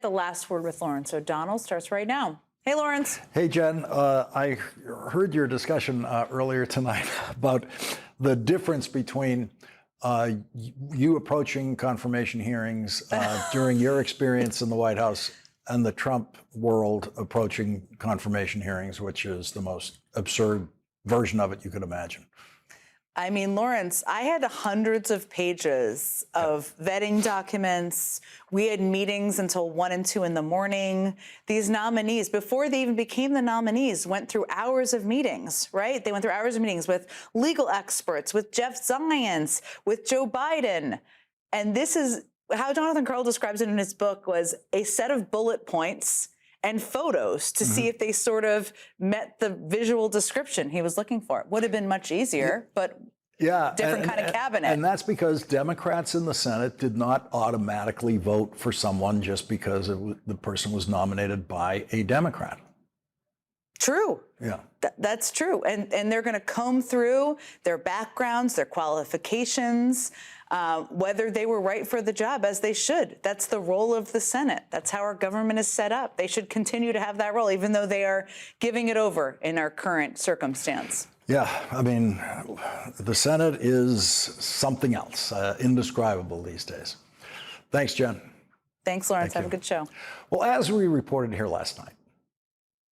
the last word with Lawrence O'Donnell starts right now. Hey, Lawrence. Hey, Jen. I heard your discussion earlier tonight about the difference between you approaching confirmation hearings during your experience in the White House and the Trump world approaching confirmation hearings, which is the most absurd version of it you could imagine. I mean, Lawrence, I had hundreds of pages of vetting documents. We had meetings until 1 and 2 in the morning. These nominees, before they even became the nominees, went through hours of meetings, right? They went through hours of meetings with legal experts, with Jeff Zients, with Joe Biden. And this is how Jonathan Karl describes it in his book, was a set of bullet points and photos to see if they sort of met the visual description he was looking for. It would have been much easier, but different kind of cabinet. And that's because Democrats in the Senate did not automatically vote for someone just because the person was nominated by a Democrat. True. Yeah. That's true. And they're going to comb through their backgrounds, their qualifications, whether they were right for the job, as they should. That's the role of the Senate. That's how our government is set up. They should continue to have that role, even though they are giving it over in our current circumstance. Yeah, I mean, the Senate is something else, indescribable these days. Thanks, Jen. Thanks, Lawrence. Have a good show. Well, as we reported here last night,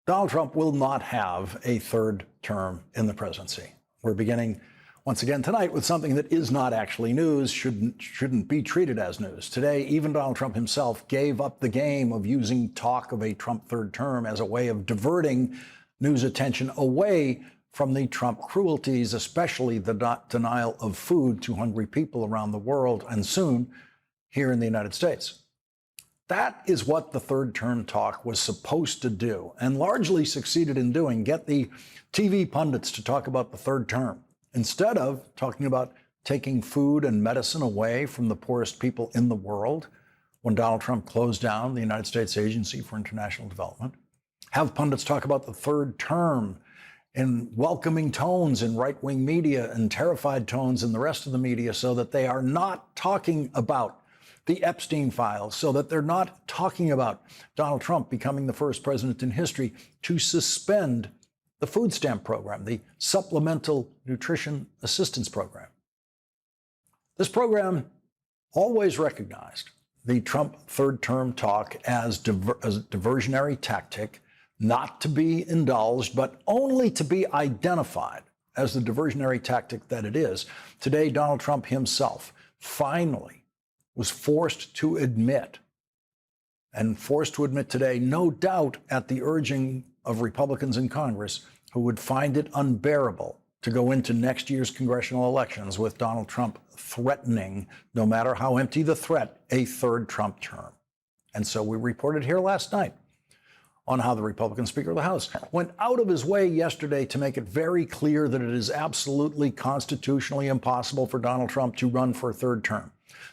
Donald Trump will not have a third term in the presidency. We're beginning once again tonight with something that is not actually news, shouldn't be treated as news. Today, even Donald Trump himself gave up the game of using talk of a Trump third term as a way of diverting news attention away from the Trump cruelties, especially the denial of food to hungry people around the world and soon here in the United States. That is what the third term talk was supposed to do, and largely succeeded in doing, get the TV pundits to talk about the third term, instead of talking about taking food and medicine away from the poorest people in the world when Donald Trump closed down the United States Agency for International Development. Have pundits talk about the third term in welcoming tones in right-wing media and terrified tones in the rest of the media, so that they are not talking about the Epstein files, so that they're not talking about Donald Trump becoming the first president in history to suspend the food stamp program, the Supplemental Nutrition Assistance Program. This program always recognized the Trump third term talk as a diversionary tactic, not to be indulged, but only to be identified as the diversionary tactic that it is. Today, Donald Trump himself finally was forced to admit today, no doubt at the urging of Republicans in Congress, who would find it unbearable to go into next year's congressional elections with Donald Trump threatening, no matter how empty the threat, a third Trump term. And so we reported here last night on how the Republican Speaker of the House went out of his way yesterday to make it very clear that it is absolutely constitutionally impossible for Donald Trump to run for a third term.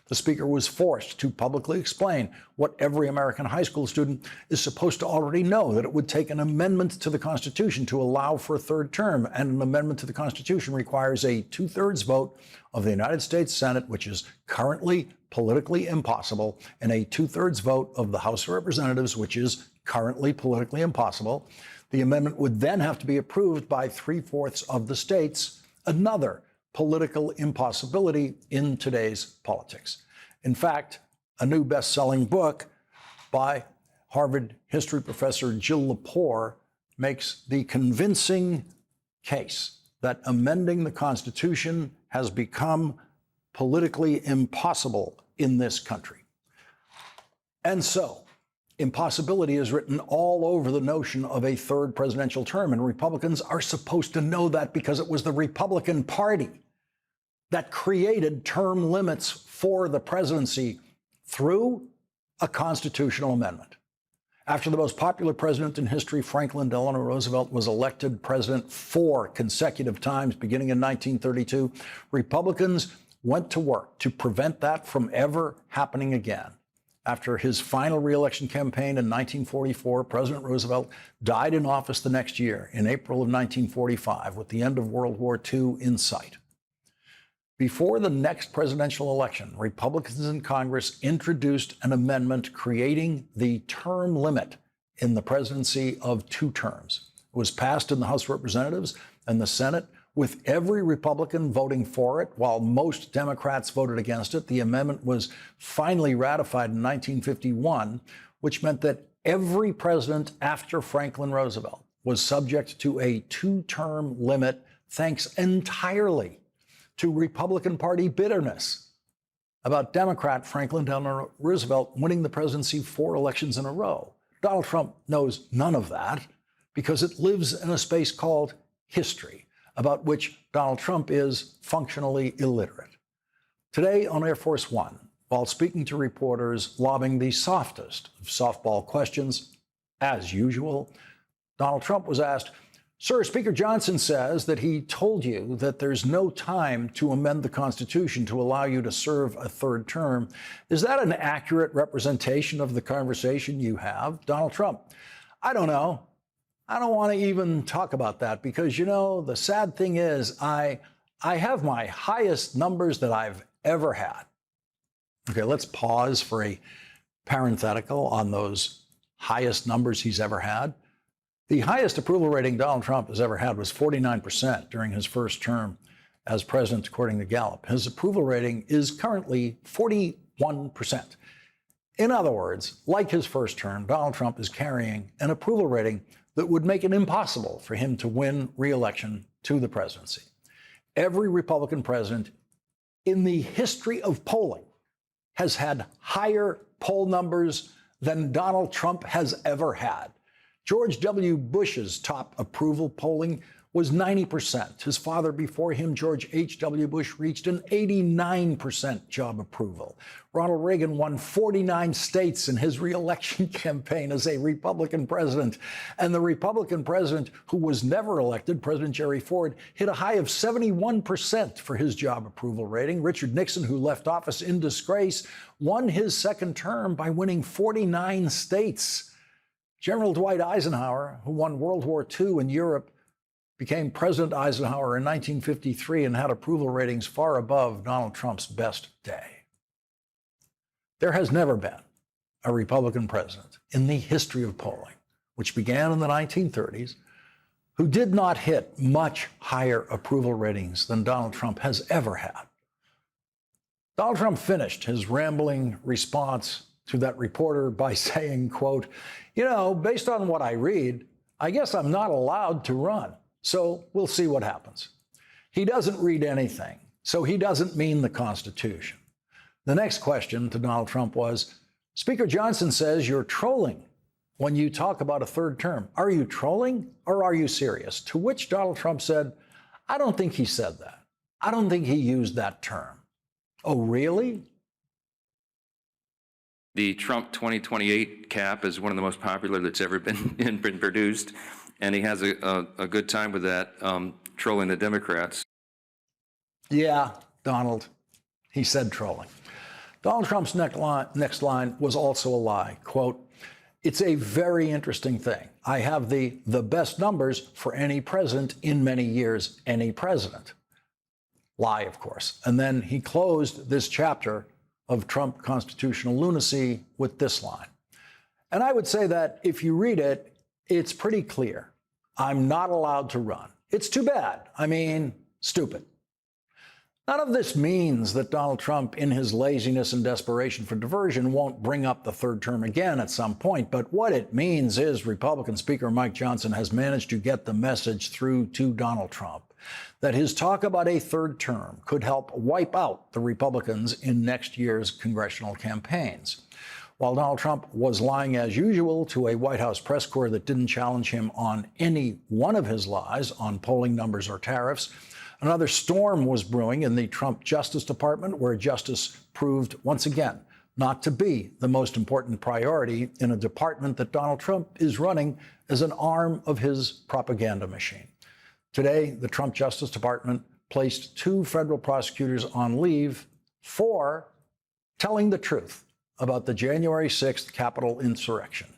The Speaker was forced to publicly explain what every American high school student is supposed to already know, that it would take an amendment to the Constitution to allow for a third term, and an amendment to the Constitution requires a 2/3 vote of the United States Senate, which is currently politically impossible, and a 2/3 vote of the House of Representatives, which is currently politically impossible. The amendment would then have to be approved by 3/4 of the states, another political impossibility in today's politics. In fact, a new best-selling book by Harvard history professor Jill Lepore makes the convincing case that amending the Constitution has become politically impossible in this country. And so, impossibility is written all over the notion of a third presidential term, and Republicans are supposed to know that, because it was the Republican Party that created term limits for the presidency through a constitutional amendment. After the most popular president in history, Franklin Delano Roosevelt, was elected president 4 consecutive times beginning in 1932, Republicans went to work to prevent that from ever happening again. After his final re-election campaign in 1944, President Roosevelt died in office the next year, in April of 1945, with the end of World War II in sight. Before the next presidential election, Republicans in Congress introduced an amendment creating the term limit in the presidency of 2 terms. It was passed in the House of Representatives and the Senate, with every Republican voting for it, while most Democrats voted against it. The amendment was finally ratified in 1951, which meant that every president after Franklin Roosevelt was subject to a 2-term limit, thanks entirely to Republican Party bitterness about Democrat Franklin Delano Roosevelt winning the presidency 4 elections in a row. Donald Trump knows none of that because it lives in a space called history, about which Donald Trump is functionally illiterate. Today on Air Force One, while speaking to reporters lobbing the softest of softball questions, as usual, Donald Trump was asked, "Sir, Speaker Johnson says that he told you that there's no time to amend the Constitution to allow you to serve a 3rd term. Is that an accurate representation of the conversation you have?" Donald Trump: "I don't know. I don't want to even talk about that because, you know, the sad thing is I have my highest numbers that I've ever had." Okay, let's pause for a parenthetical on those highest numbers he's ever had. The highest approval rating Donald Trump has ever had was 49% during his first term as president, according to Gallup. His approval rating is currently 41%. In other words, like his first term, Donald Trump is carrying an approval rating that would make it impossible for him to win re-election to the presidency. Every Republican president in the history of polling has had higher poll numbers than Donald Trump has ever had. George W. Bush's top approval polling was 90%. His father before him, George H.W. Bush, reached an 89% job approval. Ronald Reagan won 49 states in his re-election campaign as a Republican president. And the Republican president who was never elected, President Jerry Ford, hit a high of 71% for his job approval rating. Richard Nixon, who left office in disgrace, won his 2nd term by winning 49 states. General Dwight Eisenhower, who won World War II in Europe, became President Eisenhower in 1953 and had approval ratings far above Donald Trump's best day. There has never been a Republican president in the history of polling, which began in the 1930s, who did not hit much higher approval ratings than Donald Trump has ever had. Donald Trump finished his rambling response to that reporter by saying, quote, "You know, based on what I read, I guess I'm not allowed to run. So we'll see what happens." He doesn't read anything, so he doesn't mean the Constitution. The next question to Donald Trump was, "Speaker Johnson says you're trolling when you talk about a 3rd term. Are you trolling or are you serious?" To which Donald Trump said, "I don't think he said that. I don't think he used that term." Oh, really? The Trump 2028 cap is one of the most popular that's ever been produced, and he has a good time with that, trolling the Democrats. Yeah, Donald, he said trolling. Donald Trump's next line was also a lie. Quote, "It's a very interesting thing. I have the best numbers for any president in many years, any president." Lie, of course. And then he closed this chapter of Trump constitutional lunacy with this line. And I would say that if you read it, it's pretty clear. I'm not allowed to run. It's too bad. I mean, stupid. None of this means that Donald Trump, in his laziness and desperation for diversion, won't bring up the 3rd term again at some point. But what it means is Republican Speaker Mike Johnson has managed to get the message through to Donald Trump that his talk about a 3rd term could help wipe out the Republicans in next year's congressional campaigns. While Donald Trump was lying as usual to a White House press corps that didn't challenge him on any one of his lies on polling numbers or tariffs, another storm was brewing in the Trump Justice Department, where justice proved once again not to be the most important priority in a department that Donald Trump is running as an arm of his propaganda machine. Today, the Trump Justice Department placed 2 federal prosecutors on leave for telling the truth about the January 6th Capitol insurrection.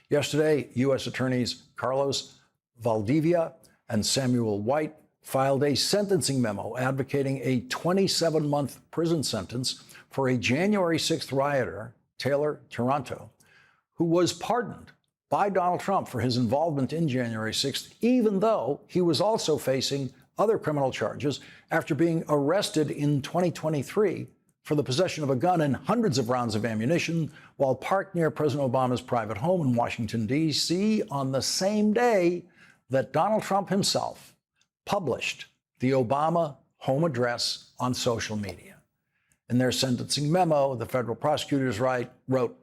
Yesterday, U.S. Attorneys Carlos Valdivia and Samuel White filed a sentencing memo advocating a 27-month prison sentence for a January 6th rioter, Taylor Taranto, who was pardoned by Donald Trump for his involvement in January 6th, even though he was also facing other criminal charges after being arrested in 2023 for the possession of a gun and hundreds of rounds of ammunition while parked near President Obama's private home in Washington, D.C. on the same day that Donald Trump himself published the Obama home address on social media. In their sentencing memo, the federal prosecutors wrote,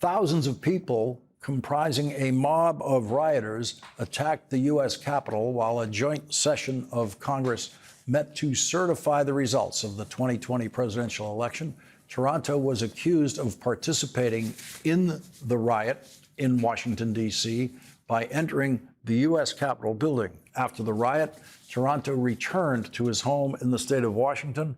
thousands of people comprising a mob of rioters attacked the U.S. Capitol while a joint session of Congress met to certify the results of the 2020 presidential election. Taranto was accused of participating in the riot in Washington, D.C. by entering the U.S. Capitol building. After the riot, Taranto returned to his home in the state of Washington,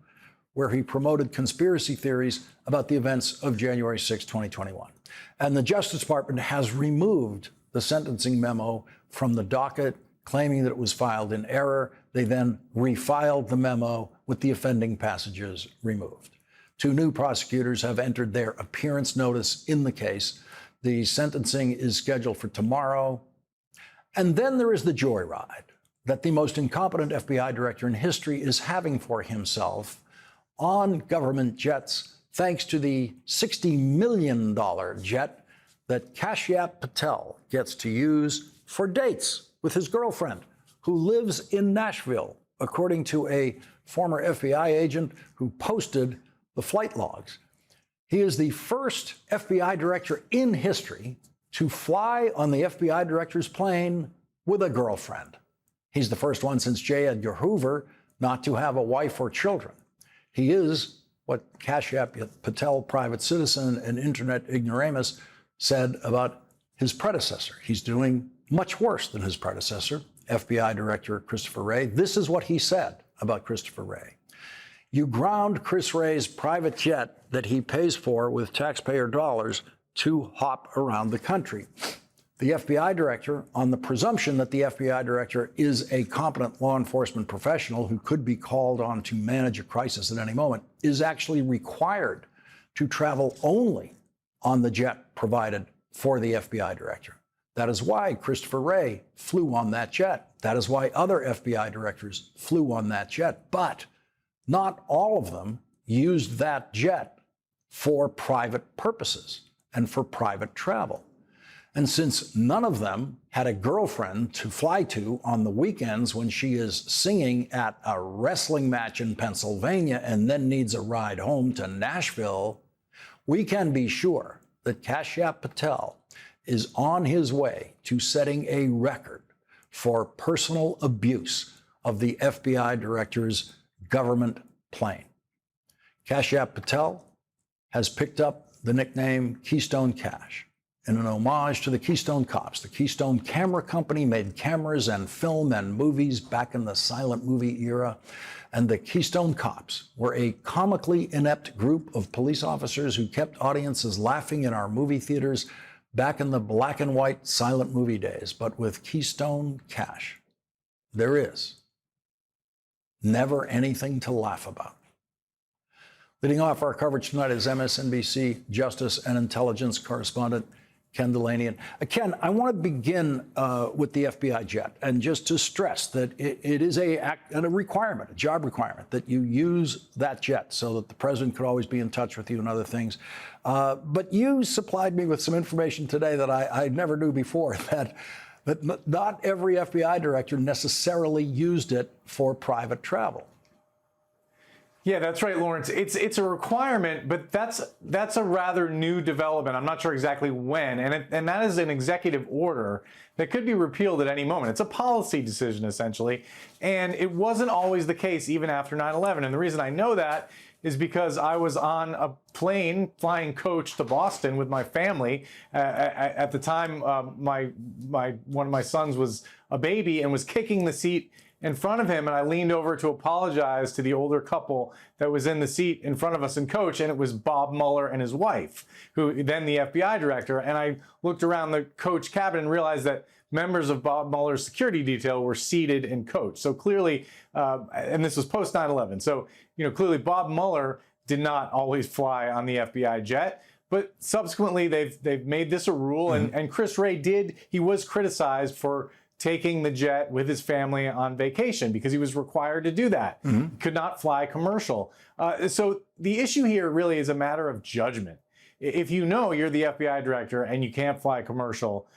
where he promoted conspiracy theories about the events of January 6, 2021. And the Justice Department has removed the sentencing memo from the docket, claiming that it was filed in error. They then refiled the memo with the offending passages removed. 2 new prosecutors have entered their appearance notice in the case. The sentencing is scheduled for tomorrow. And then there is the joyride that the most incompetent FBI director in history is having for himself on government jets, thanks to the $60 million jet that Kashyap Patel gets to use for dates with his girlfriend, who lives in Nashville, according to a former FBI agent who posted the flight logs. He is the first FBI director in history to fly on the FBI director's plane with a girlfriend. He's the first one since J. Edgar Hoover not to have a wife or children. He is what Kashyap Patel, private citizen and internet ignoramus, said about his predecessor. He's doing much worse than his predecessor, FBI Director Christopher Wray. This is what he said about Christopher Wray. You ground Chris Wray's private jet that he pays for with taxpayer dollars to hop around the country. The FBI director, on the presumption that the FBI director is a competent law enforcement professional who could be called on to manage a crisis at any moment, is actually required to travel only on the jet provided for the FBI director. That is why Christopher Wray flew on that jet. That is why other FBI directors flew on that jet. But not all of them used that jet for private purposes and for private travel. And since none of them had a girlfriend to fly to on the weekends when she is singing at a wrestling match in Pennsylvania and then needs a ride home to Nashville, we can be sure that Kashyap Patel is on his way to setting a record for personal abuse of the FBI director's government plane. Kashyap Patel has picked up the nickname Keystone Cash in an homage to the Keystone Cops. The Keystone Camera Company made cameras and film and movies back in the silent movie era. And the Keystone Cops were a comically inept group of police officers who kept audiences laughing in our movie theaters back in the black and white silent movie days. But with Keystone Cash, there is never anything to laugh about. Leading off our coverage tonight is MSNBC Justice and Intelligence correspondent Ken Dilanian. Ken, I want to begin with the FBI jet, and just to stress that it is a requirement, a job requirement, that you use that jet so that the president could always be in touch with you and other things. But you supplied me with some information today that I never knew before, that not every FBI director necessarily used it for private travel. Yeah, that's right, Lawrence. It's a requirement, but that's a rather new development. I'm not sure exactly when, and that is an executive order that could be repealed at any moment. It's a policy decision, essentially, and it wasn't always the case even after 9/11. And the reason I know that is because I was on a plane flying coach to Boston with my family. At the time, one of my sons was a baby and was kicking the seat in front of him, and I leaned over to apologize to the older couple that was in the seat in front of us and coach, and it was Bob Mueller and his wife, who then the FBI director. And I looked around the coach cabin and realized that members of Bob Mueller's security detail were seated in coach. So clearly, and this was post 9/11. So, clearly Bob Mueller did not always fly on the FBI jet. But subsequently, they've made this a rule, and Chris Wray he was criticized for taking the jet with his family on vacation because he was required to do that. Could not fly commercial. So the issue here really is a matter of judgment. If you're the FBI director and you can't fly commercial,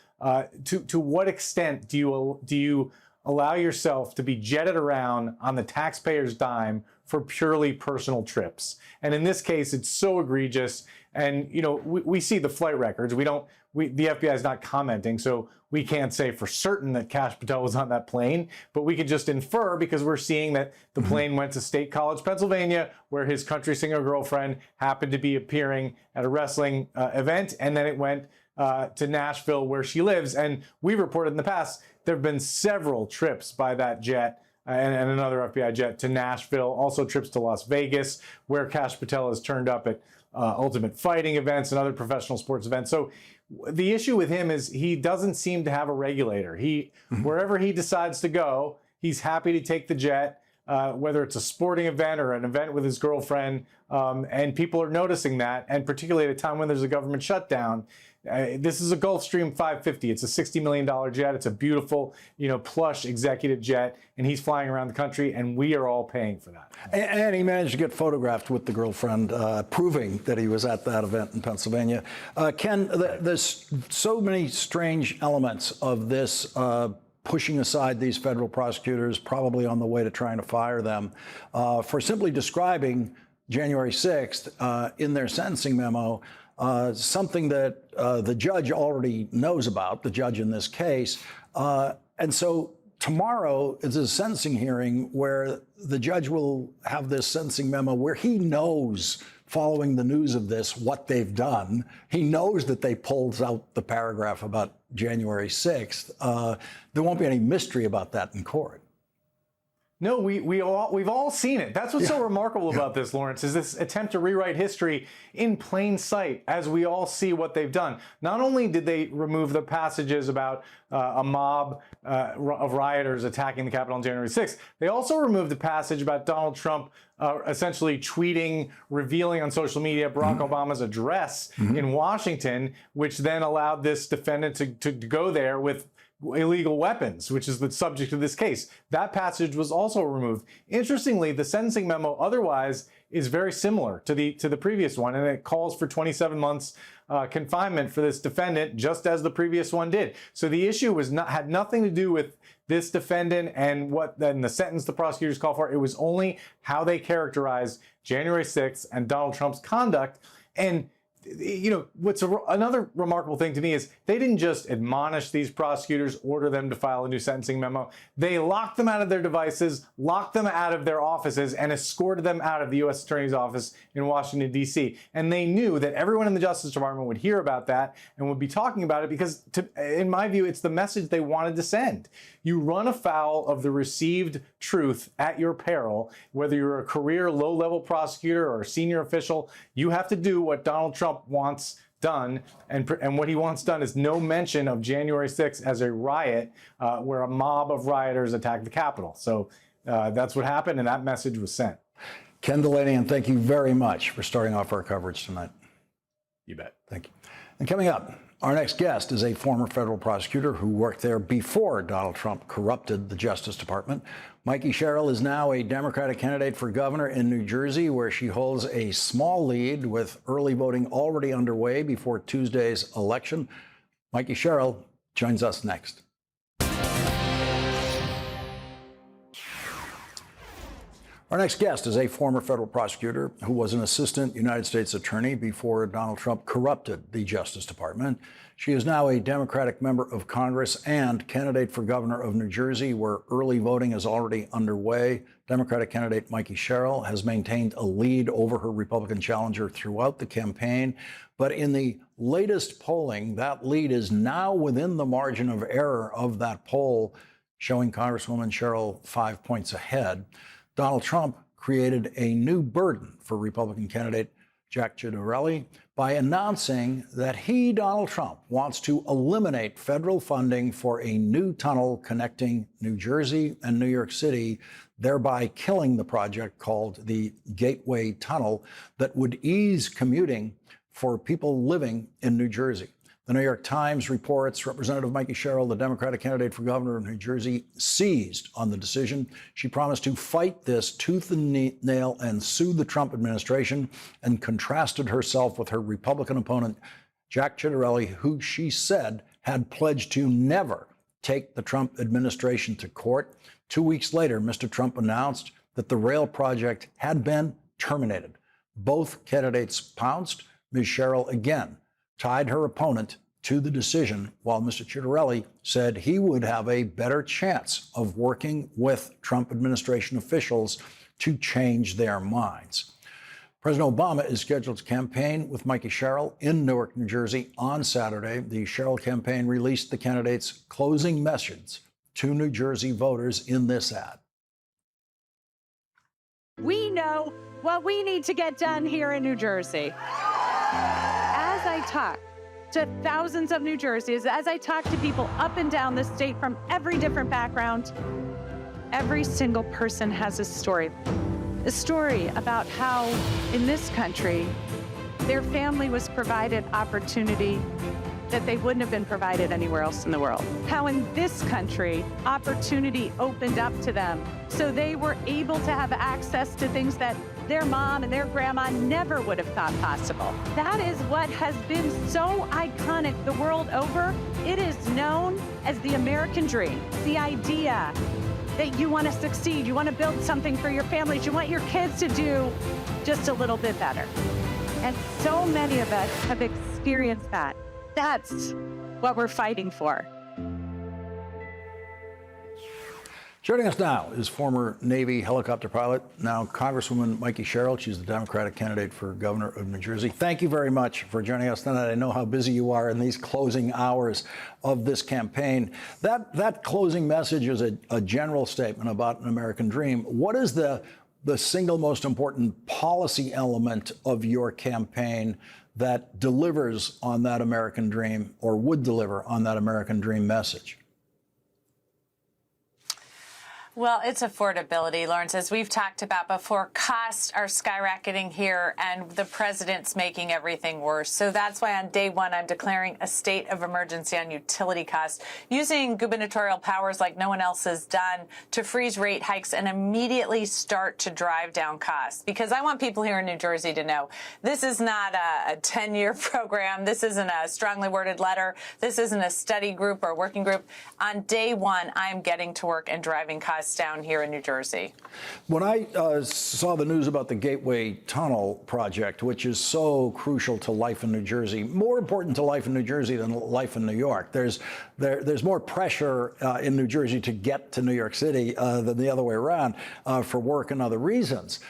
to what extent do you allow yourself to be jetted around on the taxpayer's dime for purely personal trips? And in this case, it's so egregious. And we see the flight records. The FBI is not commenting, so we can't say for certain that Kash Patel was on that plane, but we could just infer because we're seeing that the plane went to State College, Pennsylvania, where his country singer girlfriend happened to be appearing at a wrestling event, and then it went to Nashville, where she lives. And we've reported in the past there have been several trips by that jet and another FBI jet to Nashville, also trips to Las Vegas, where Kash Patel has turned up at Ultimate Fighting events and other professional sports events. So the issue with him is he doesn't seem to have a regulator. Wherever he decides to go, he's happy to take the jet, whether it's a sporting event or an event with his girlfriend, and people are noticing that, and particularly at a time when there's a government shutdown. This is a Gulfstream 550. It's a $60 million jet. It's a beautiful, plush executive jet, and he's flying around the country, and we are all paying for that. And he managed to get photographed with the girlfriend, proving that he was at that event in Pennsylvania. Ken, there's so many strange elements of this pushing aside these federal prosecutors, probably on the way to trying to fire them, for simply describing January 6th in their sentencing memo, something that the judge already knows about, the judge in this case. And so tomorrow is a sentencing hearing where the judge will have this sentencing memo where he knows, following the news of this, what they've done. He knows that they pulled out the paragraph about January 6th. There won't be any mystery about that in court. No, we've all seen it. That's what's so remarkable about this, Lawrence, is this attempt to rewrite history in plain sight as we all see what they've done. Not only did they remove the passages about a mob of rioters attacking the Capitol on January 6th, they also removed the passage about Donald Trump essentially tweeting, revealing on social media Barack Obama's address in Washington, which then allowed this defendant to go there with illegal weapons, which is the subject of this case. That passage was also removed. Interestingly, the sentencing memo otherwise is very similar to the previous one, and it calls for 27 months confinement for this defendant, just as the previous one did. So the issue had nothing to do with this defendant and what then the sentence the prosecutors call for. It was only how they characterized January 6th and Donald Trump's conduct. And what's another remarkable thing to me is they didn't just admonish these prosecutors, order them to file a new sentencing memo. They locked them out of their devices, locked them out of their offices, and escorted them out of the U.S. Attorney's Office in Washington, D.C. And they knew that everyone in the Justice Department would hear about that and would be talking about it because, in my view, it's the message they wanted to send. You run afoul of the received truth at your peril, whether you're a career low-level prosecutor or a senior official. You have to do what Donald Trump wants done, and what he wants done is no mention of January 6th as a riot where a mob of rioters attacked the Capitol. So that's what happened, and that message was sent. Ken Dilanian, thank you very much for starting off our coverage tonight. You bet. Thank you. And coming up, our next guest is a former federal prosecutor who worked there before Donald Trump corrupted the Justice Department. Mikey Sherrill is now a Democratic candidate for governor in New Jersey, where she holds a small lead with early voting already underway before Tuesday's election. Mikey Sherrill joins us next. Our next guest is a former federal prosecutor who was an assistant United States attorney before Donald Trump corrupted the Justice Department. She is now a Democratic member of Congress and candidate for governor of New Jersey, where early voting is already underway. Democratic candidate Mikey Sherrill has maintained a lead over her Republican challenger throughout the campaign. But in the latest polling, that lead is now within the margin of error of that poll. showing Congresswoman Cheryl 5 points ahead. Donald Trump created a new burden for Republican candidate Jack Ciattarelli by announcing that he, Donald Trump, wants to eliminate federal funding for a new tunnel connecting New Jersey and New York City, thereby killing the project called the Gateway Tunnel that would ease commuting for people living in New Jersey. The New York Times reports Representative Mikey Sherrill, the Democratic candidate for governor of New Jersey, seized on the decision. She promised to fight this tooth and nail and sue the Trump administration, and contrasted herself with her Republican opponent, Jack Ciattarelli, who she said had pledged to never take the Trump administration to court. 2 weeks later, Mr. Trump announced that the rail project had been terminated. Both candidates pounced. Ms. Sherrill again tied her opponent to the decision, while Mr. Ciattarelli said he would have a better chance of working with Trump administration officials to change their minds. President Obama is scheduled to campaign with Mikey Sherrill in Newark, New Jersey on Saturday. The Sherrill campaign released the candidate's closing message to New Jersey voters in this ad. We know what we need to get done here in New Jersey. As I talk to thousands of New Jerseyans, as I talk to people up and down the state from every different background, every single person has a story about how in this country, their family was provided opportunity that they wouldn't have been provided anywhere else in the world. How in this country, opportunity opened up to them so they were able to have access to things that their mom and their grandma never would have thought possible. That is what has been so iconic the world over. It is known as the American dream, the idea that you want to succeed, you want to build something for your families, you want your kids to do just a little bit better. And so many of us have experienced that. That's what we're fighting for. Joining us now is former Navy helicopter pilot, now Congresswoman Mikey Sherrill. She's the Democratic candidate for governor of New Jersey. Thank you very much for joining us tonight. I know how busy you are in these closing hours of this campaign. That closing message is a general statement about an American dream. What is the single most important policy element of your campaign that delivers on that American dream, or would deliver on that American dream message? Well, it's affordability, Lawrence. As we've talked about before, costs are skyrocketing here, and the president's making everything worse. So that's why on day one, I'm declaring a state of emergency on utility costs, using gubernatorial powers like no one else has done to freeze rate hikes and immediately start to drive down costs. Because I want people here in New Jersey to know this is not a 10-year program. This isn't a strongly worded letter. This isn't a study group or working group. On day one, I'm getting to work and driving costs down here in New Jersey. When I saw the news about the Gateway Tunnel project, which is so crucial to life in New Jersey, more important to life in New Jersey than life in New York. There's more pressure in New Jersey to get to New York City than the other way around for work and other reasons.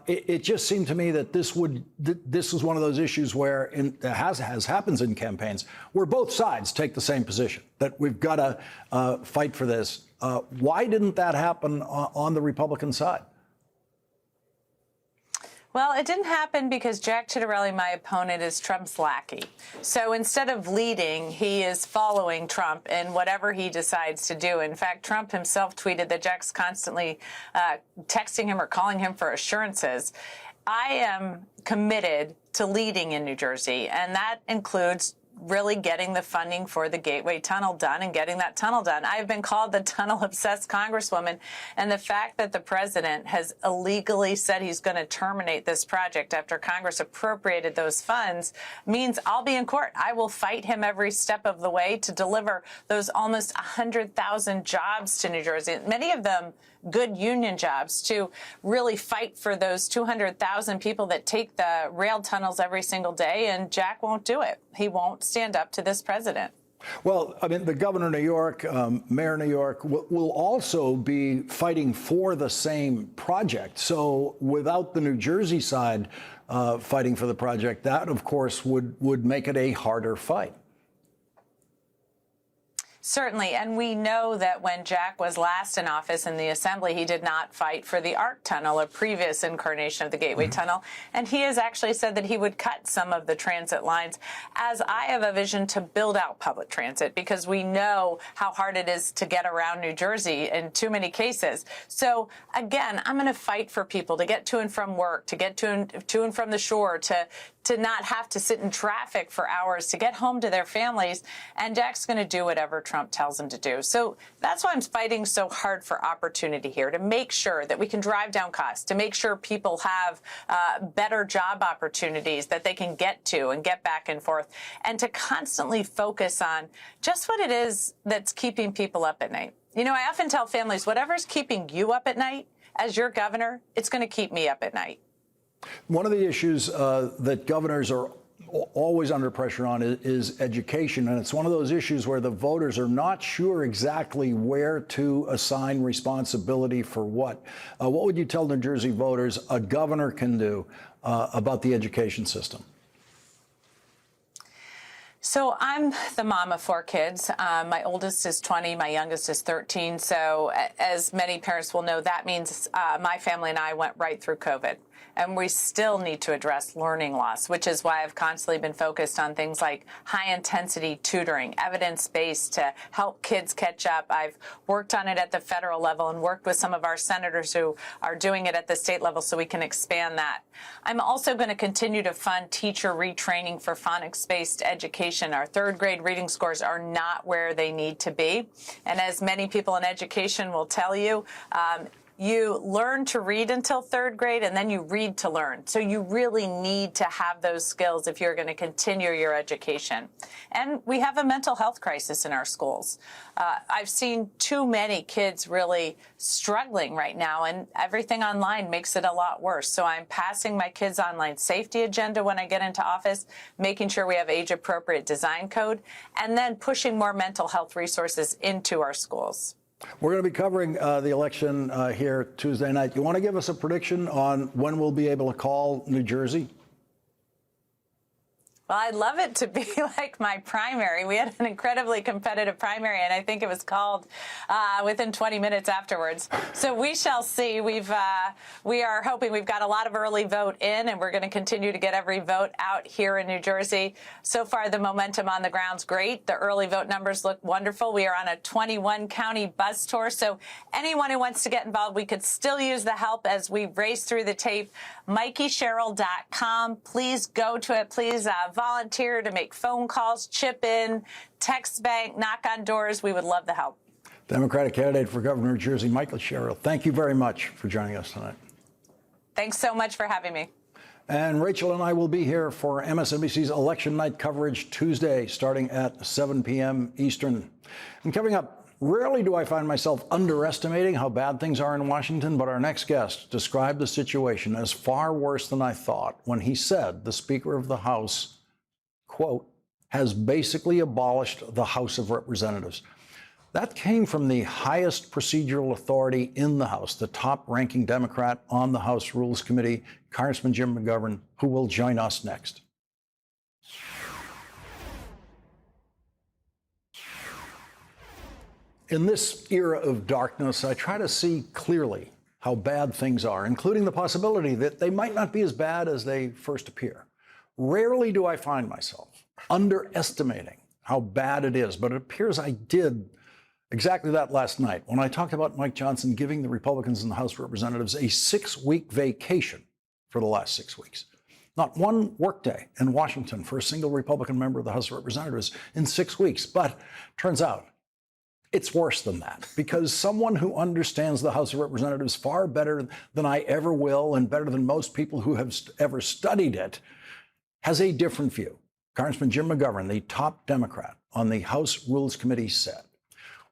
It just seemed to me that this was one of those issues where, as happens in campaigns, where both sides take the same position, that we've got to fight for this. Why didn't that happen on the Republican side? Well, it didn't happen because Jack Ciattarelli, my opponent, is Trump's lackey. So instead of leading, he is following Trump in whatever he decides to do. In fact, Trump himself tweeted that Jack's constantly texting him or calling him for assurances. I am committed to leading in New Jersey, and that includes really getting the funding for the Gateway Tunnel done and getting that tunnel done. I've been called the tunnel-obsessed congresswoman, and the fact that the president has illegally said he's going to terminate this project after Congress appropriated those funds means I'll be in court. I will fight him every step of the way to deliver those almost 100,000 jobs to New Jersey, many of them good union jobs, to really fight for those 200,000 people that take the rail tunnels every single day, and Jack won't do it. He won't stand up to this president. Well, I mean, the governor of New York, mayor of New York will also be fighting for the same project. So without the New Jersey side fighting for the project, that, of course, would make it a harder fight. Certainly, and we know that when Jack was last in office in the Assembly, he did not fight for the ARC Tunnel, a previous incarnation of the Gateway Tunnel, and he has actually said that he would cut some of the transit lines, as I have a vision to build out public transit, because we know how hard it is to get around New Jersey in too many cases. So again, I'm going to fight for people to get to and from work, to get to and from the shore, to not have to sit in traffic for hours, to get home to their families, and Jack's going to do whatever Trump tells him to do. So that's why I'm fighting so hard for opportunity here, to make sure that we can drive down costs, to make sure people have better job opportunities that they can get to and get back and forth, and to constantly focus on just what it is that's keeping people up at night. You know, I often tell families, whatever's keeping you up at night as your governor, it's going to keep me up at night. One of the issues that governors are always under pressure on is education. And it's one of those issues where the voters are not sure exactly where to assign responsibility for what. What would you tell New Jersey voters a governor can do about the education system? So I'm the mom of 4 kids. My oldest is 20, my youngest is 13. So as many parents will know, that means my family and I went right through COVID. And we still need to address learning loss, which is why I've constantly been focused on things like high-intensity tutoring, evidence-based to help kids catch up. I've worked on it at the federal level and worked with some of our senators who are doing it at the state level so we can expand that. I'm also going to continue to fund teacher retraining for phonics-based education. Our 3rd grade reading scores are not where they need to be. And as many people in education will tell you, you learn to read until 3rd grade, and then you read to learn. So you really need to have those skills if you're going to continue your education. And we have a mental health crisis in our schools. I've seen too many kids really struggling right now, and everything online makes it a lot worse. So I'm passing my kids' online safety agenda when I get into office, making sure we have age-appropriate design code, and then pushing more mental health resources into our schools. We're going to be covering the election here Tuesday night. You want to give us a prediction on when we'll be able to call New Jersey? Well, I'd love it to be like my primary. We had an incredibly competitive primary, and I think it was called within 20 minutes afterwards. So we shall see. We are hoping. We've got a lot of early vote in, and we're going to continue to get every vote out here in New Jersey. So far, the momentum on the ground's great. The early vote numbers look wonderful. We are on a 21-county bus tour, so anyone who wants to get involved, we could still use the help as we race through the tape. MikeySherrill.com. Please go to it. Please volunteer to make phone calls, chip in, text bank, knock on doors. We would love the help. Democratic candidate for governor of New Jersey, Michael Sherrill. Thank you very much for joining us tonight. Thanks so much for having me. And Rachel and I will be here for MSNBC's election night coverage Tuesday, starting at 7 p.m. Eastern. And coming up, rarely do I find myself underestimating how bad things are in Washington, but our next guest described the situation as far worse than I thought when he said the Speaker of the House, quote, has basically abolished the House of Representatives. That came from the highest procedural authority in the House, the top-ranking Democrat on the House Rules Committee, Congressman Jim McGovern, who will join us next. In this era of darkness, I try to see clearly how bad things are, including the possibility that they might not be as bad as they first appear. Rarely do I find myself underestimating how bad it is, but it appears I did exactly that last night when I talked about Mike Johnson giving the Republicans in the House of Representatives a 6-week vacation for the last 6 weeks. Not one workday in Washington for a single Republican member of the House of Representatives in 6 weeks. But turns out it's worse than that, because someone who understands the House of Representatives far better than I ever will and better than most people who have ever studied it has a different view. Congressman Jim McGovern, the top Democrat on the House Rules Committee, said,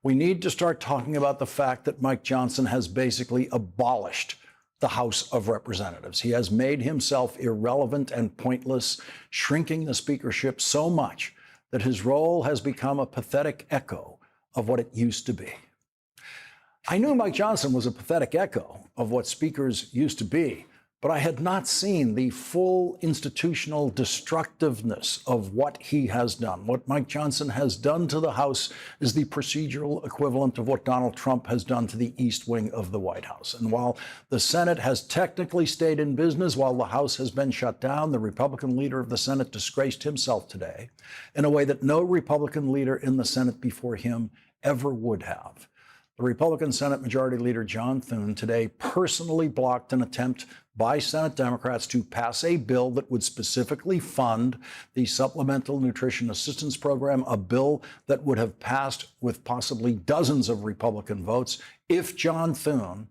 we need to start talking about the fact that Mike Johnson has basically abolished the House of Representatives. He has made himself irrelevant and pointless, shrinking the speakership so much that his role has become a pathetic echo of what it used to be. I knew Mike Johnson was a pathetic echo of what speakers used to be, but I had not seen the full institutional destructiveness of what he has done. What Mike Johnson has done to the House is the procedural equivalent of what Donald Trump has done to the East Wing of the White House. And while the Senate has technically stayed in business while the House has been shut down, the Republican leader of the Senate disgraced himself today in a way that no Republican leader in the Senate before him ever would have. The Republican Senate Majority Leader John Thune today personally blocked an attempt by Senate Democrats to pass a bill that would specifically fund the Supplemental Nutrition Assistance Program, a bill that would have passed with possibly dozens of Republican votes if John Thune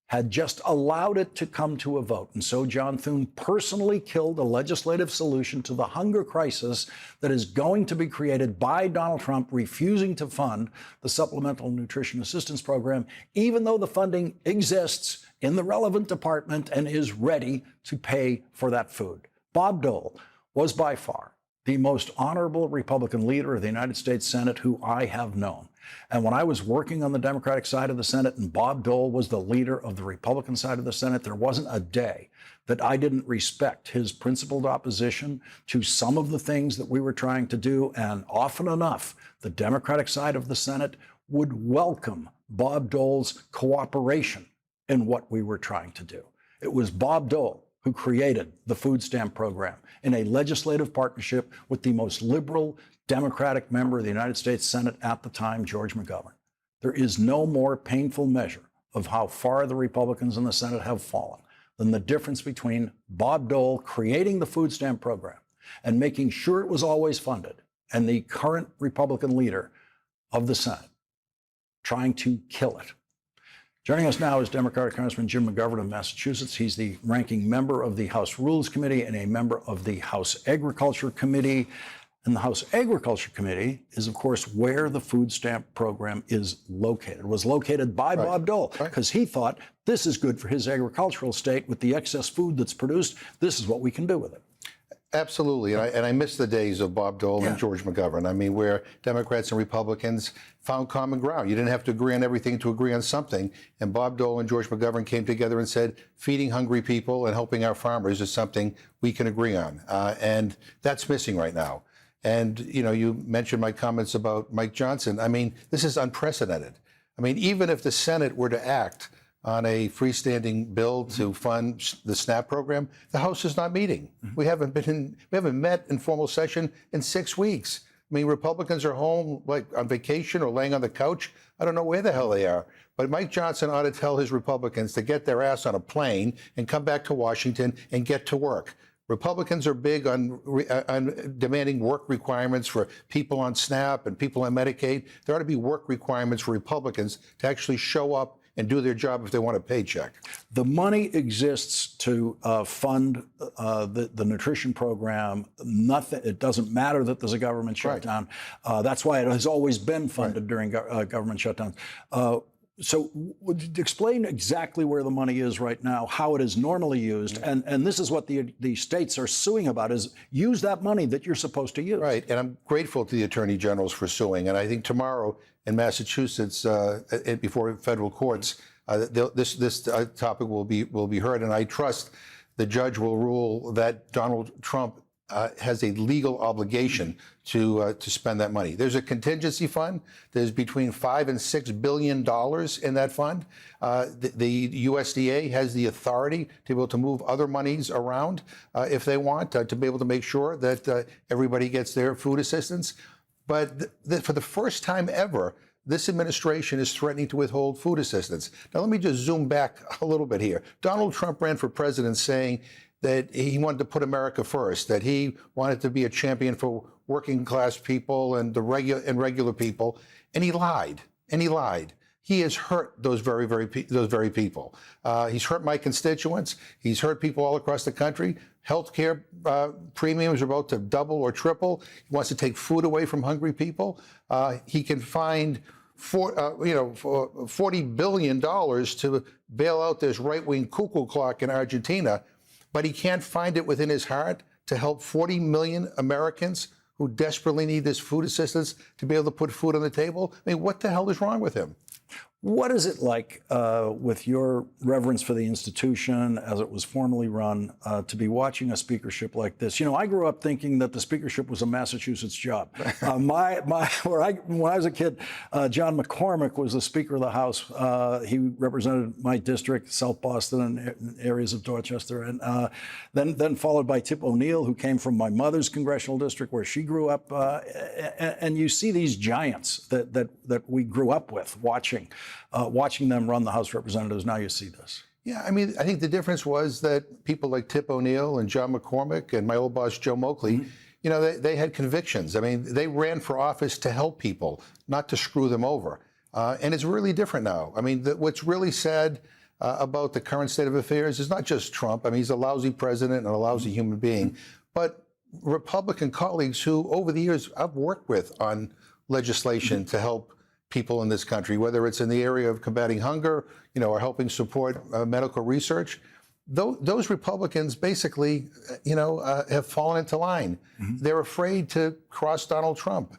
had just allowed it to come to a vote. And so John Thune personally killed a legislative solution to the hunger crisis that is going to be created by Donald Trump refusing to fund the Supplemental Nutrition Assistance Program, even though the funding exists in the relevant department and is ready to pay for that food. Bob Dole was by far the most honorable Republican leader of the United States Senate who I have known. And when I was working on the Democratic side of the Senate and Bob Dole was the leader of the Republican side of the Senate, there wasn't a day that I didn't respect his principled opposition to some of the things that we were trying to do. And often enough, the Democratic side of the Senate would welcome Bob Dole's cooperation in what we were trying to do. It was Bob Dole who created the food stamp program in a legislative partnership with the most liberal Democratic member of the United States Senate at the time, George McGovern. There is no more painful measure of how far the Republicans in the Senate have fallen than the difference between Bob Dole creating the food stamp program and making sure it was always funded, and the current Republican leader of the Senate trying to kill it. Joining us now is Democratic Congressman Jim McGovern of Massachusetts. He's the ranking member of the House Rules Committee and a member of the House Agriculture Committee. And the House Agriculture Committee is, of course, where the food stamp program is located. It was located by Bob Dole because he thought this is good for his agricultural state with the excess food that's produced. This is what we can do with it. Absolutely. And I miss the days of Bob Dole and George McGovern. I mean, where Democrats and Republicans found common ground. You didn't have to agree on everything to agree on something. And Bob Dole and George McGovern came together and said, feeding hungry people and helping our farmers is something we can agree on. And that's missing right now. And, you know, you mentioned my comments about Mike Johnson. I mean, this is unprecedented. I mean, even if the Senate were to act on a freestanding bill to fund the SNAP program, the House is not meeting. We haven't met in formal session in 6 weeks. I mean, Republicans are home, like on vacation or laying on the couch. I don't know where the hell they are. But Mike Johnson ought to tell his Republicans to get their ass on a plane and come back to Washington and get to work. Republicans are big on demanding work requirements for people on SNAP and people on Medicaid. There ought to be work requirements for Republicans to actually show up and do their job if they want a paycheck. The money exists to fund the nutrition program. Nothing. It doesn't matter that there's a government shutdown. That's why it has always been funded during government shutdowns. So explain exactly where the money is right now, how it is normally used. And this is what the states are suing about, is use that money that you're supposed to use. Right. And I'm grateful to the attorney generals for suing. And I think tomorrow in Massachusetts, before federal courts, this topic will be heard. And I trust the judge will rule that Donald Trump has a legal obligation to spend that money. There's a contingency fund. There's between $5 and $6 billion in that fund. The USDA has the authority to be able to move other monies around if they want to be able to make sure that everybody gets their food assistance. But for the first time ever, this administration is threatening to withhold food assistance. Now, let me just zoom back a little bit here. Donald Trump ran for president saying that he wanted to put America first, that he wanted to be a champion for working class people and regular people, and he lied. He has hurt those very people. He's hurt my constituents. He's hurt people all across the country. Healthcare premiums are about to double or triple. He wants to take food away from hungry people. He can find $40 billion to bail out this right-wing cuckoo clock in Argentina, but he can't find it within his heart to help 40 million Americans who desperately need this food assistance to be able to put food on the table. I mean, what the hell is wrong with him? What is it like, with your reverence for the institution as it was formerly run, to be watching a speakership like this? You know, I grew up thinking that the speakership was a Massachusetts job. When I was a kid, John McCormick was the Speaker of the House. He represented my district, South Boston, and areas of Dorchester, and then followed by Tip O'Neill, who came from my mother's congressional district, where she grew up. And you see these giants that we grew up with, watching them run the House of Representatives. Now you see this. Yeah, I mean, I think the difference was that people like Tip O'Neill and John McCormick and my old boss, Joe Moakley, you know, they had convictions. I mean, they ran for office to help people, not to screw them over. And it's really different now. I mean, what's really sad about the current state of affairs is not just Trump. I mean, he's a lousy president and a lousy human being, but Republican colleagues who, over the years, I've worked with on legislation to help people in this country, whether it's in the area of combating hunger, you know, or helping support medical research. Those Republicans basically, you know, have fallen into line. They're afraid to cross Donald Trump.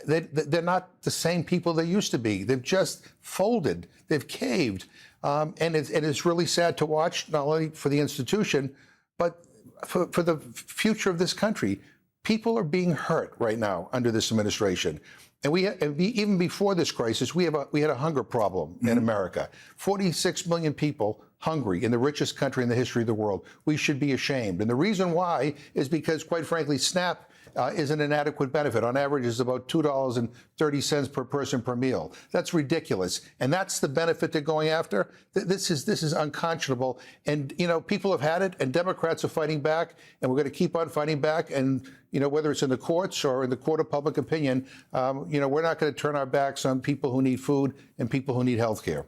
They're not the same people they used to be. They've just folded. They've caved. And it's really sad to watch, not only for the institution, but for the future of this country. People are being hurt right now under this administration. And even before this crisis, we had a hunger problem in America. 46 million people hungry in the richest country in the history of the world. We should be ashamed. And the reason why is because, quite frankly, SNAP is an inadequate benefit. On average, it's about $2.30 per person per meal. That's ridiculous. And that's the benefit they're going after. This is unconscionable. And, you know, people have had it, and Democrats are fighting back, and we're going to keep on fighting back. And, you know, whether it's in the courts or in the court of public opinion, you know, we're not going to turn our backs on people who need food and people who need health care.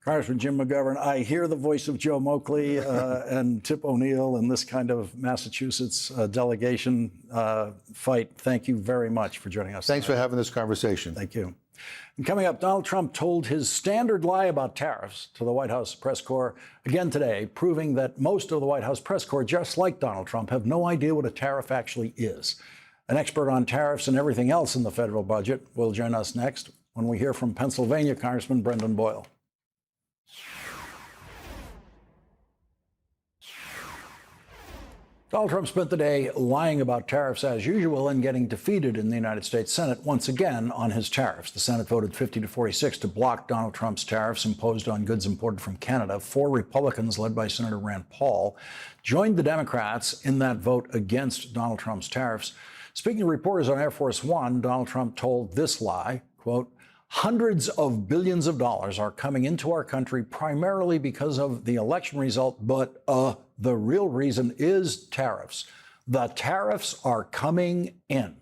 Congressman Jim McGovern, I hear the voice of Joe Moakley and Tip O'Neill and this kind of Massachusetts delegation fight. Thank you very much for joining us. Thanks for having this conversation. Thank you. And coming up, Donald Trump told his standard lie about tariffs to the White House press corps again today, proving that most of the White House press corps, just like Donald Trump, have no idea what a tariff actually is. An expert on tariffs and everything else in the federal budget will join us next when we hear from Pennsylvania Congressman Brendan Boyle. Donald Trump spent the day lying about tariffs as usual and getting defeated in the United States Senate once again on his tariffs. The Senate voted 50-46 to block Donald Trump's tariffs imposed on goods imported from Canada. 4 Republicans, led by Senator Rand Paul, joined the Democrats in that vote against Donald Trump's tariffs. Speaking to reporters on Air Force One, Donald Trump told this lie, quote, "Hundreds of billions of dollars are coming into our country primarily because of the election result, but the real reason is tariffs. The tariffs are coming in."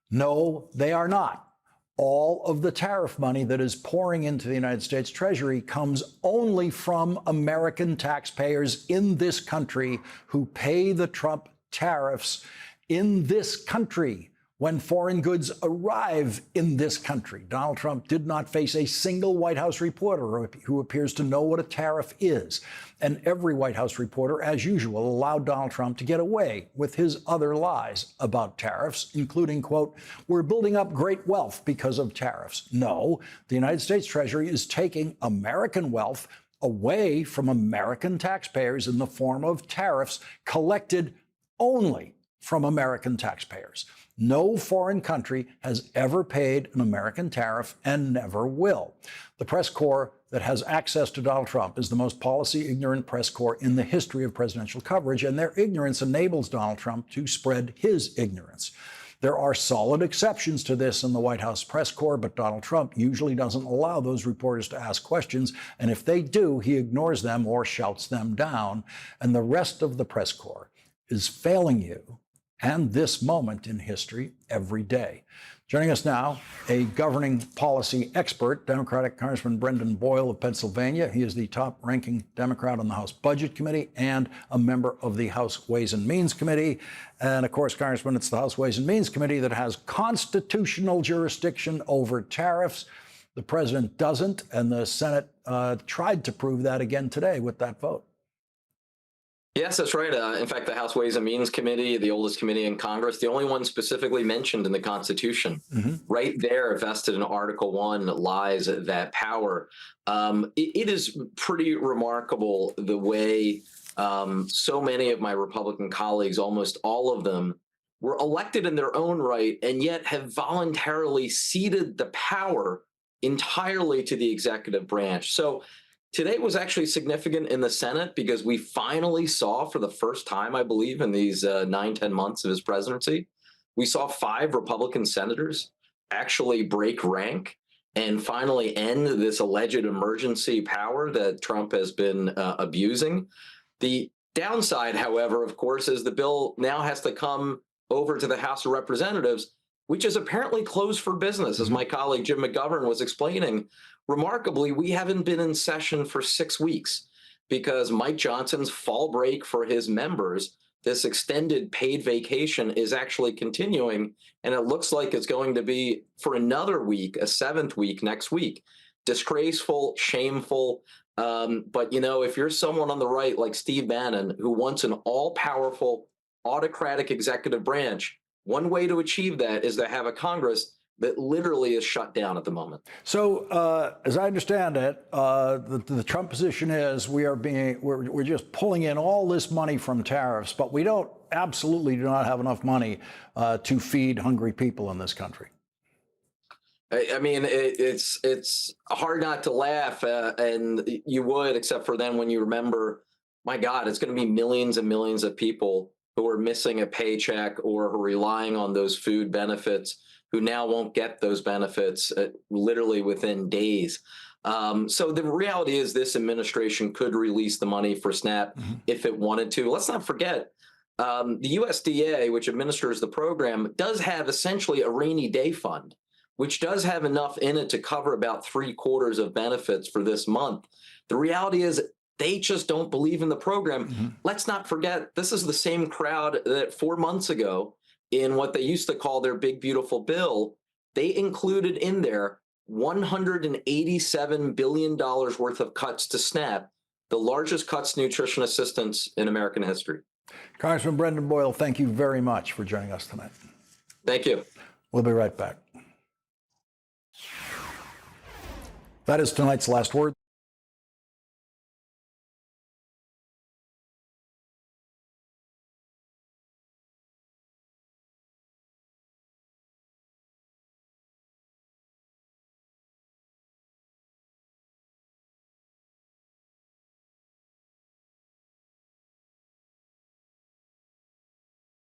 No, they are not. All of the tariff money that is pouring into the United States Treasury comes only from American taxpayers in this country who pay the Trump tariffs in this country when foreign goods arrive in this country. Donald Trump did not face a single White House reporter who appears to know what a tariff is. And every White House reporter, as usual, allowed Donald Trump to get away with his other lies about tariffs, including, quote, "We're building up great wealth because of tariffs." No, the United States Treasury is taking American wealth away from American taxpayers in the form of tariffs collected only from American taxpayers. No foreign country has ever paid an American tariff and never will. The press corps that has access to Donald Trump is the most policy-ignorant press corps in the history of presidential coverage, and their ignorance enables Donald Trump to spread his ignorance. There are solid exceptions to this in the White House press corps, but Donald Trump usually doesn't allow those reporters to ask questions, and if they do, he ignores them or shouts them down, and the rest of the press corps is failing you and this moment in history every day. Joining us now, a governing policy expert, Democratic Congressman Brendan Boyle of Pennsylvania. He is the top-ranking Democrat on the House Budget Committee and a member of the House Ways and Means Committee. And of course, Congressman, it's the House Ways and Means Committee that has constitutional jurisdiction over tariffs. The president doesn't, and the Senate tried to prove that again today with that vote. Yes, that's right. In fact, the House Ways and Means Committee, the oldest committee in Congress, the only one specifically mentioned in the Constitution, right there, vested in Article 1, lies that power. It is pretty remarkable the way so many of my Republican colleagues, almost all of them, were elected in their own right and yet have voluntarily ceded the power entirely to the executive branch. So today was actually significant in the Senate because we finally saw, for the first time, I believe, in these 9-10 months of his presidency, we saw 5 Republican senators actually break rank and finally end this alleged emergency power that Trump has been abusing. The downside, however, of course, is the bill now has to come over to the House of Representatives, which is apparently closed for business, as my colleague Jim McGovern was explaining. Remarkably, we haven't been in session for 6 weeks because Mike Johnson's fall break for his members, this extended paid vacation, is actually continuing. And it looks like it's going to be for another week, a 7th week next week. Disgraceful, shameful. But, you know, if you're someone on the right like Steve Bannon, who wants an all-powerful, autocratic executive branch, one way to achieve that is to have a Congress that literally is shut down at the moment. So, as I understand it, the Trump position is we're just pulling in all this money from tariffs, but we absolutely do not have enough money to feed hungry people in this country. I mean, it's hard not to laugh, and you would, except for then when you remember, my God, it's going to be millions and millions of people who are missing a paycheck or who are relying on those food benefits, who now won't get those benefits literally within days. So the reality is this administration could release the money for SNAP if it wanted to. Let's not forget, the USDA, which administers the program, does have essentially a rainy day fund, which does have enough in it to cover about 3/4 of benefits for this month. The reality is they just don't believe in the program. Let's not forget, this is the same crowd that 4 months ago, in what they used to call their big, beautiful bill, they included in there $187 billion worth of cuts to SNAP, the largest cuts to nutrition assistance in American history. Congressman Brendan Boyle, thank you very much for joining us tonight. Thank you. We'll be right back. That is tonight's Last Word.